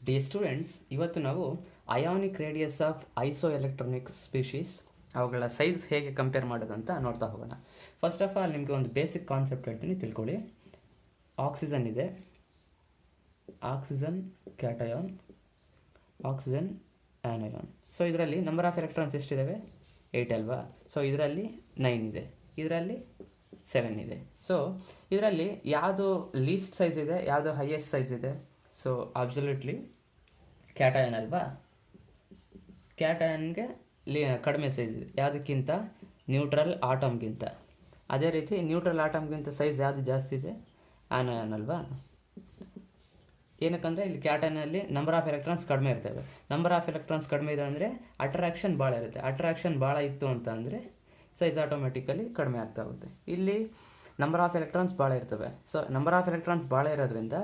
D students, ಇವತ್ತು ನಾವು ionic radius of iso electronic species ಅವುಗಳ ಸೈಜ್ ಹೇಗೆ ಕಂಪೇರ್ ಮಾಡೋದು ಅಂತ ನೋಡ್ತಾ ಹೋಗೋಣ. ಫಸ್ಟ್ ಆಫ್ ಆಲ್ ನಿಮಗೆ ಒಂದು ಬೇಸಿಕ್ ಕಾನ್ಸೆಪ್ಟ್ ಹೇಳ್ತೀನಿ, ತಿಳ್ಕೊಳ್ಳಿ. ಆಕ್ಸಿಜನ್ ಇದೆ, ಆಕ್ಸಿಜನ್ ಕ್ಯಾಟಯಾನ್, ಆಕ್ಸಿಜನ್ ಆ್ಯನಯಾನ್. ಸೊ ಇದರಲ್ಲಿ ನಂಬರ್ ಆಫ್ ಎಲೆಕ್ಟ್ರಾನ್ಸ್ ಎಷ್ಟಿದ್ದಾವೆ? 8 ಅಲ್ವಾ? ಸೊ ಇದರಲ್ಲಿ 9 ಇದೆ, ಇದರಲ್ಲಿ 7 ಇದೆ. ಸೊ ಇದರಲ್ಲಿ ಯಾವುದು ಲೀಸ್ಟ್ ಸೈಜ್ ಇದೆ, ಯಾವುದು ಹೈಯೆಸ್ಟ್ ಸೈಜ್ ಇದೆ? ಸೊ ಅಬ್ಸಲ್ಯೂಟ್ಲಿ ಕ್ಯಾಟಯಾನ್ ಅಲ್ವಾ? ಕ್ಯಾಟಯಾನ್ಗೆ ಕಡಿಮೆ ಸೈಜ್ ಇದೆ, ಯಾವುದಕ್ಕಿಂತ? ನ್ಯೂಟ್ರಲ್ ಆಟಮ್ಗಿಂತ. ಅದೇ ರೀತಿ ನ್ಯೂಟ್ರಲ್ ಆಟಮ್ಗಿಂತ ಸೈಜ್ ಯಾವುದು ಜಾಸ್ತಿ ಇದೆ? ಆನಯಾನ್ ಅಲ್ವಾ? ಏನಕ್ಕಂದರೆ ಇಲ್ಲಿ ಕ್ಯಾಟಯಾನಲ್ಲಿ ನಂಬರ್ ಆಫ್ ಎಲೆಕ್ಟ್ರಾನ್ಸ್ ಕಡಿಮೆ ಇರ್ತವೆ. ನಂಬರ್ ಆಫ್ ಎಲೆಕ್ಟ್ರಾನ್ಸ್ ಕಡಿಮೆ ಇದೆ ಅಂದರೆ ಅಟ್ರಾಕ್ಷನ್ ಭಾಳ ಇರುತ್ತೆ. ಅಟ್ರಾಕ್ಷನ್ ಭಾಳ ಇತ್ತು ಅಂತ ಅಂದರೆ ಸೈಜ್ ಆಟೋಮೆಟಿಕಲಿ ಕಡಿಮೆ ಆಗ್ತಾ ಹೋಗುತ್ತೆ. ಇಲ್ಲಿ ನಂಬರ್ ಆಫ್ ಎಲೆಕ್ಟ್ರಾನ್ಸ್ ಭಾಳ ಇರ್ತವೆ. ಸೊ ನಂಬರ್ ಆಫ್ ಎಲೆಕ್ಟ್ರಾನ್ಸ್ ಭಾಳ ಇರೋದ್ರಿಂದ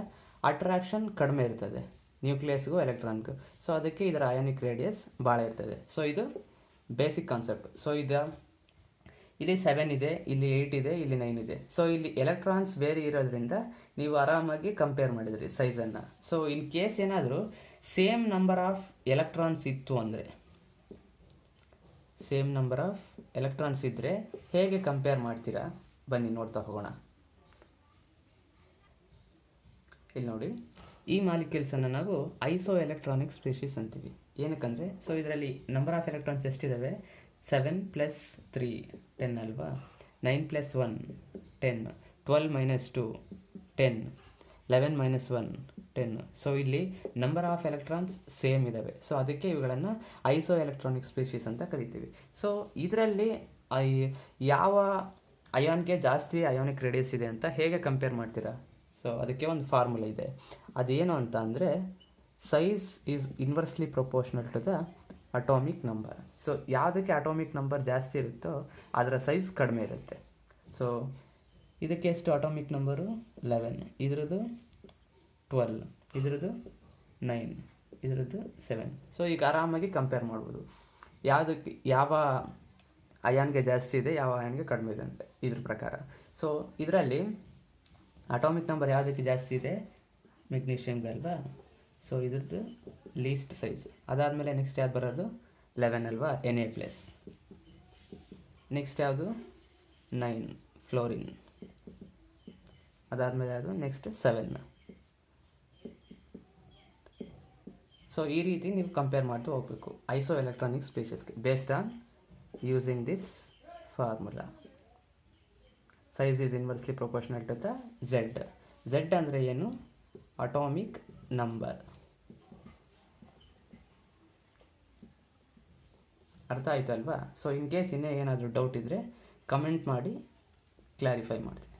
ಅಟ್ರಾಕ್ಷನ್ ಕಡಿಮೆ ಇರ್ತದೆ ನ್ಯೂಕ್ಲಿಯಸ್ಗೂ ಎಲೆಕ್ಟ್ರಾನ್ಗೂ. ಸೊ ಅದಕ್ಕೆ ಇದರ ಅಯಾನಿಕ್ ರೇಡಿಯಸ್ ಭಾಳ ಇರ್ತದೆ. ಸೊ ಇದು ಬೇಸಿಕ್ ಕಾನ್ಸೆಪ್ಟ್. ಸೊ ಇಲ್ಲಿ 7 ಇದೆ, ಇಲ್ಲಿ 8 ಇದೆ, ಇಲ್ಲಿ 9 ಇದೆ. ಸೊ ಇಲ್ಲಿ ಎಲೆಕ್ಟ್ರಾನ್ಸ್ ಬೇರೆ ಇರೋದ್ರಿಂದ ನೀವು ಆರಾಮಾಗಿ ಕಂಪೇರ್ ಮಾಡಿದ್ರಿ ಸೈಜನ್ನು. ಸೊ ಇನ್ ಕೇಸ್ ಏನಾದರೂ ಸೇಮ್ ನಂಬರ್ ಆಫ್ ಎಲೆಕ್ಟ್ರಾನ್ಸ್ ಇತ್ತು ಅಂದರೆ, ಸೇಮ್ ನಂಬರ್ ಆಫ್ ಎಲೆಕ್ಟ್ರಾನ್ಸ್ ಇದ್ದರೆ ಹೇಗೆ ಕಂಪೇರ್ ಮಾಡ್ತೀರಾ? ಬನ್ನಿ ನೋಡ್ತಾ ಹೋಗೋಣ. ಇಲ್ಲಿ ನೋಡಿ, ಈ ಮಾಲಿಕ್ಯೂಲ್ಸನ್ನು ನಾವು ಐಸೋ ಎಲೆಕ್ಟ್ರಾನಿಕ್ ಸ್ಪೀಶೀಸ್ ಅಂತೀವಿ. ಏನಕ್ಕಂದರೆ, ಸೊ ಇದರಲ್ಲಿ ನಂಬರ್ ಆಫ್ ಎಲೆಕ್ಟ್ರಾನ್ಸ್ ಎಷ್ಟಿದ್ದಾವೆ? 7 + 3 10 ಅಲ್ವಾ? 9 + 1 10, 12 - 2 10, 11 - 1 10. ಸೊ ಇಲ್ಲಿ ನಂಬರ್ ಆಫ್ ಎಲೆಕ್ಟ್ರಾನ್ಸ್ ಸೇಮ್ ಇದ್ದಾವೆ. ಸೊ ಅದಕ್ಕೆ ಇವುಗಳನ್ನು ಐಸೋ ಎಲೆಕ್ಟ್ರಾನಿಕ್ ಸ್ಪೀಶೀಸ್ ಅಂತ ಕರಿತೀವಿ. ಸೊ ಇದರಲ್ಲಿ ಯಾವ ಅಯಾನ್ಗೆ ಜಾಸ್ತಿ ಅಯಾನಿಕ್ ರೇಡಿಯಸ್ ಇದೆ ಅಂತ ಹೇಗೆ ಕಂಪೇರ್ ಮಾಡ್ತೀರಾ? ಸೊ ಅದಕ್ಕೆ ಒಂದು ಫಾರ್ಮುಲಾ ಇದೆ. ಅದೇನು ಅಂತ ಅಂದರೆ, size is inversely proportional to the atomic number. So ಯಾವುದಕ್ಕೆ ಅಟಾಮಿಕ್ ನಂಬರ್ ಜಾಸ್ತಿ ಇರುತ್ತೋ ಅದರ ಸೈಜ್ ಕಡಿಮೆ ಇರುತ್ತೆ. ಸೊ ಇದಕ್ಕೆ ಎಷ್ಟು ಅಟಾಮಿಕ್ ನಂಬರು? 11, ಇದರದ್ದು 12, ಇದರದ್ದು 9, ಇದರದ್ದು 7. ಸೊ ಈಗ ಆರಾಮಾಗಿ ಕಂಪೇರ್ ಮಾಡ್ಬೋದು ಯಾವುದಕ್ಕೆ ಯಾವ ಅಯಾನ್ಗೆ ಜಾಸ್ತಿ ಇದೆ, ಯಾವ ಅಯಾನ್ಗೆ ಕಡಿಮೆ ಇದೆ ಅಂತ ಇದ್ರ ಪ್ರಕಾರ. ಸೊ ಇದರಲ್ಲಿ ಅಟಾಮಿಕ್ ನಂಬರ್ ಯಾವುದಕ್ಕೆ ಜಾಸ್ತಿ ಇದೆ? ಮೆಗ್ನೀಷಿಯಮ್ಗೆ ಅಲ್ವಾ? ಸೊ ಇದ್ರದ್ದು ಲೀಸ್ಟ್ ಸೈಜ್. ಅದಾದಮೇಲೆ ನೆಕ್ಸ್ಟ್ ಯಾವ್ದು ಬರೋದು? 11 ಅಲ್ವಾ? Na+. ನೆಕ್ಸ್ಟ್ ಯಾವುದು? 9 ಫ್ಲೋರಿನ್. ಅದಾದಮೇಲೆ ಯಾವುದು? ನೆಕ್ಸ್ಟ್ 7. ಸೊ ಈ ರೀತಿ ನೀವು ಕಂಪೇರ್ ಮಾಡ್ತಾ ಹೋಗಬೇಕು ಐಸೋ ಎಲೆಕ್ಟ್ರಾನಿಕ್ ಸ್ಪೀಶೀಸ್ಗೆ based on using this formula. Size is inversely proportional to the Z. Z ಅಂದರೆ ಏನು? Atomic number. ಅರ್ಥ ಆಯಿತು ಅಲ್ವಾ? ಸೊ ಇನ್ ಕೇಸ್ ಇನ್ನೇ ಏನಾದರೂ ಡೌಟ್ ಇದ್ದರೆ ಕಮೆಂಟ್ ಮಾಡಿ ಕ್ಲಾರಿಫೈ ಮಾಡ್ತೀನಿ.